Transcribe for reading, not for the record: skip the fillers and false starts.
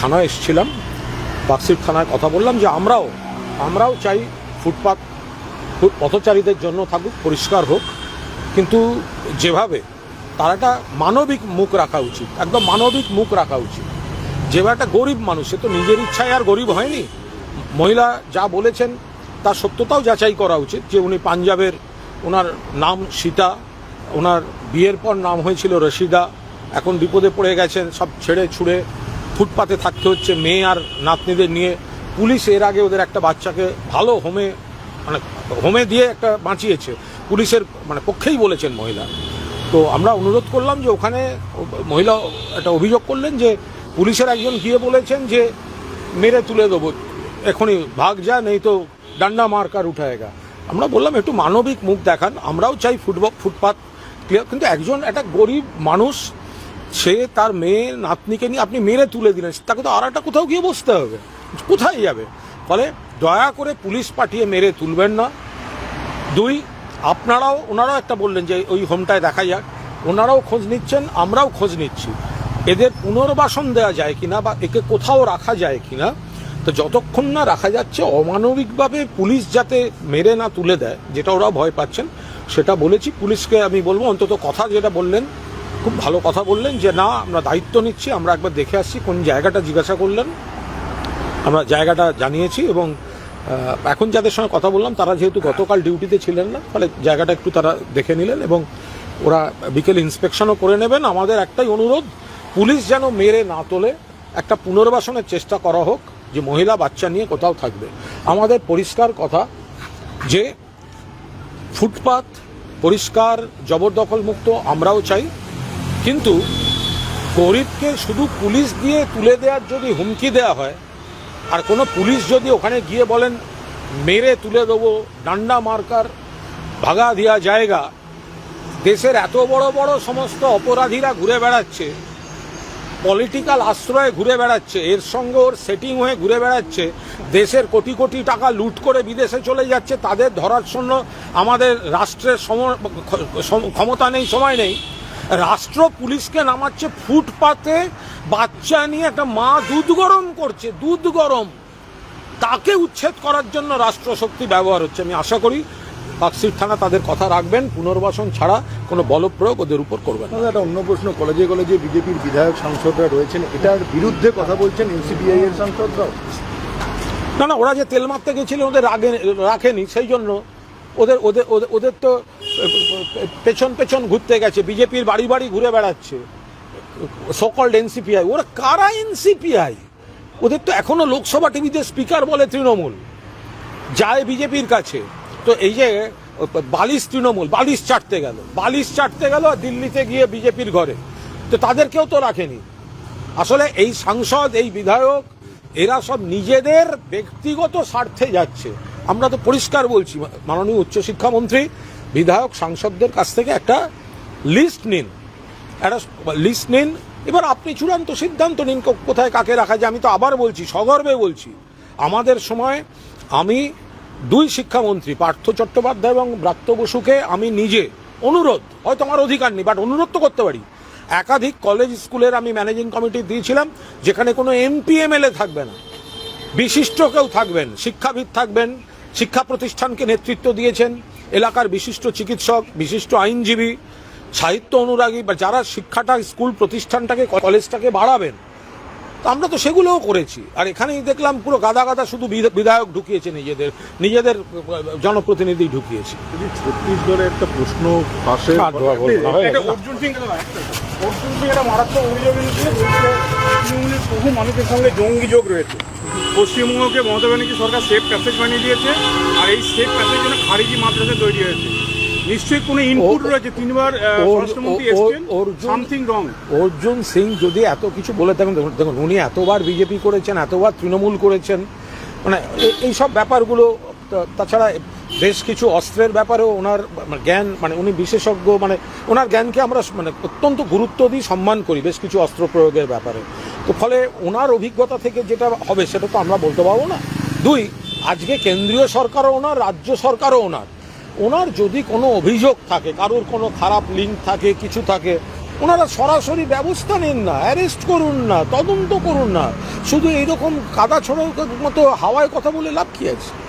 থানায় এসেছিলাম, পার্কস্ট্রিট থানায় কথা বললাম যে আমরাও চাই ফুটপাত পথচারীদের জন্য থাকুক, পরিষ্কার হোক, কিন্তু যেভাবে তার একটা মানবিক মুখ রাখা উচিত, একদম মানবিক মুখ রাখা উচিত। যেভাবে একটা গরিব মানুষ, সে তো নিজের ইচ্ছায় আর গরিব হয়নি। মহিলা যা বলেছেন তার সত্যতাও যাচাই করা উচিত, যে উনি পাঞ্জাবের, ওনার নাম সীতা, ওনার বিয়ের পর নাম হয়েছিল রশিদা, এখন বিপদে পড়ে গেছেন, সব ছেড়ে ছুড়ে ফুটপাতে থাকতে হচ্ছে মেয়ে আর নাতনিদের নিয়ে। পুলিশ এর আগে ওদের একটা বাচ্চাকে ভালো হোমে দিয়ে একটা বাঁচিয়েছে, পুলিশের পক্ষেই বলেছেন মহিলা। তো আমরা অনুরোধ করলাম যে ওখানে মহিলা একটা অভিযোগ করলেন যে পুলিশের একজন গিয়ে বলেছেন যে মেরে তুলে দেবো, এখনই ভাগ যা, নেই তো ডান্ডা মার্কার উঠায়গা। আমরা বললাম একটু মানবিক মুখ দেখান, আমরাও চাই ফুটপাত ক্লিয়ার, কিন্তু একটা গরিব মানুষ, সে তার মেয়ে নাতনিকে নিয়ে আপনি মেরে তুলে দিলেন, তাকে তো আর একটা কোথাও গিয়ে বসতে হবে, কোথায় যাবে? ফলে দয়া করে পুলিশ পাঠিয়ে মেরে তুলবেন না। দুই, ওনারাও একটা বললেন যে ওই হোমটায় দেখা যাক, ওনারাও খোঁজ নিচ্ছেন, আমরাও খোঁজ নিচ্ছি, এদের পুনর্বাসন দেওয়া যায় কিনা বা একে কোথাও রাখা যায় কিনা। তো যতক্ষণ না রাখা যাচ্ছে, অমানবিকভাবে পুলিশ যাতে মেরে না তুলে দেয়, যেটা ওরা ভয় পাচ্ছেন, সেটা বলেছি পুলিশকে। আমি বলবো অন্তত কথা যেটা বললেন, খুব ভালো কথা বললেন, যে না আমরা দায়িত্ব নিচ্ছি, আমরা একবার দেখে আসছি, কোন জায়গাটা জিজ্ঞাসা করলেন, আমরা জায়গাটা জানিয়েছি, এবং এখন যাদের সঙ্গে কথা বললাম তারা যেহেতু গতকাল ডিউটিতে ছিলেন না, ফলে জায়গাটা একটু তারা দেখে নিলেন এবং ওরা বিকেলে ইন্সপেকশনও করে নেবেন। আমাদের একটাই অনুরোধ, পুলিশ যেন মেরে না তোলে, একটা পুনর্বাসনের চেষ্টা করা হোক, যে মহিলা বাচ্চা নিয়ে কোথাও থাকবে। আমাদের পরিষ্কার কথা যে ফুটপাত পরিষ্কার, জবরদখল মুক্ত আমরাও চাই, কিন্তু গরিবকে শুধু পুলিশ দিয়ে তুলে দেওয়ার যদি হুমকি দেওয়া হয়, আর কোনো পুলিশ যদি ওখানে গিয়ে বলেন মেরে তুলে দেবো, ডান্ডা মার্কার ভাগা দেওয়া জায়গা, দেশের এত বড় বড় সমস্ত অপরাধীরা ঘুরে বেড়াচ্ছে, পলিটিক্যাল আশ্রয়ে ঘুরে বেড়াচ্ছে, এর সঙ্গে ওর সেটিং হয়ে ঘুরে বেড়াচ্ছে, দেশের কোটি কোটি টাকা লুট করে বিদেশে চলে যাচ্ছে, তাদের ধরার জন্য আমাদের রাষ্ট্রের ক্ষমতা নেই, সময় নেই। রাষ্ট্র পুলিশকে নামাচ্ছে ফুটপাতে, বাচ্চা নিয়ে একটা মা দুধ গরম করছে, দুধ গরম, তাকে উচ্ছেদ করার জন্য রাষ্ট্রশক্তি ব্যবহার হচ্ছে। আমি আশা করি পার্কস্ট্রিট থানা তাদের কথা রাখবেন, পুনর্বাসন ছাড়া কোনো বলপ্রয়োগ ওদের উপর করবেন না। একটা অন্য প্রশ্ন, কলেজে কলেজে বিজেপির বিধায়ক সাংসদরা রয়েছেন, এটার বিরুদ্ধে কথা বলছেন এনসিপিআই এর সাংসদরাও? না, ওরা যে তেল মারতে গেছিল ওদের রাখেনি, সেই জন্য ওদের তো পেছন ঘুরতে গেছে, বিজেপির বাড়ি বাড়ি ঘুরে বেড়াচ্ছে সকল এনসিপিআই। ওরা কারা এনসিপিআই? ওদের তো এখনো লোকসভা টিভিতে স্পিকার বলে তৃণমূল, যায় বিজেপির কাছে। তো এই যে বালিশ তৃণমূল, বালিশ চাটতে গেল আর দিল্লিতে গিয়ে বিজেপির ঘরে, তো তাদেরকেও তো রাখেনি। আসলে এই সাংসদ, এই বিধায়ক, এরা সব নিজেদের ব্যক্তিগত স্বার্থে যাচ্ছে। আমরা তো পরিষ্কার বলছি, মাননীয় উচ্চশিক্ষামন্ত্রী বিধায়ক সাংসদদের কাছ থেকে একটা লিস্ট নিন, এবার আপনি চূড়ান্ত সিদ্ধান্ত নিন কোথায় কাকে রাখা যায়। আমি তো আবার বলছি, সগর্বে বলছি, আমাদের সময় আমি দুই শিক্ষামন্ত্রী পার্থ চট্টোপাধ্যায় এবং ব্রাত্য বসুকে আমি নিজে অনুরোধ, হয়তো আমার অধিকার নেই বাট অনুরোধ তো করতে পারি, একাধিক কলেজ স্কুলের আমি ম্যানেজিং কমিটি দিয়েছিলাম, যেখানে কোনো এমপি এমএলএ থাকবে না, বিশিষ্ট কেউ থাকবেন, শিক্ষাবিদ থাকবেন, শিক্ষা প্রতিষ্ঠানকে নেতৃত্ব দিয়েছেন, এলাকার বিশিষ্ট চিকিৎসক, বিশিষ্ট আইনজীবী, সাহিত্য অনুরাগী, বা যারা শিক্ষাটা, স্কুল প্রতিষ্ঠানটাকে, কলেজটাকে বাড়াবেন। তো আমরা তো সেগুলোও করেছি। আর এখানেই দেখলাম পুরো গাদা শুধু বিধায়ক ঢুকিয়েছে, নিজেদের জনপ্রতিনিধি ঢুকিয়েছে। ছত্তিশগড়ের একটা প্রশ্ন পাশে, অর্জুন সিং একটা মারাত্মক অভিযোগ এনেছিল, তৃণমূলের বহু মানুষের সঙ্গে জঙ্গি যোগ রয়েছে। পশ্চিমবঙ্গকে মমতা ব্যানার্জি সরকার সেফ প্যাসেজ বানিয়ে দিয়েছে, আর এই সেফ প্যাসেজের জন্য খারিজি মাদ্রাসা তৈরি হয়েছে। নিশ্চয়ই কোনো ইনপুট রয়েছে, তিনবার স্বরাষ্ট্রমন্ত্রী এসেছেন, সামথিং রং। অর্জুন সিং যদি এত কিছু বলে থাকেন, দেখুন উনি এতবার বিজেপি করেছেন, এতবার তৃণমূল করেছেন, এইসব ব্যাপারগুলো, তাছাড়া বেশ কিছু অস্ত্রের ব্যাপারেও ওনার জ্ঞান, উনি বিশেষজ্ঞ, ওনার জ্ঞানকে আমরা অত্যন্ত গুরুত্ব দিই, সম্মান করি বেশ কিছু অস্ত্র প্রয়োগের ব্যাপারে। তো ফলে ওনার অভিজ্ঞতা থেকে যেটা হবে সেটা তো আমরা বলতে পারবো না। দুই, আজকে কেন্দ্রীয় সরকারও ওনার, রাজ্য সরকারও ওনার যদি কোনো অভিযোগ থাকে, কারোর কোনো খারাপ লিঙ্ক থাকে, কিছু থাকে, ওনারা সরাসরি ব্যবস্থা নিন না, অ্যারেস্ট করুন না, তদন্ত করুন না, শুধু এইরকম কাদা ছড়ার মতো হাওয়ায় কথা বলে লাভ কি আছে?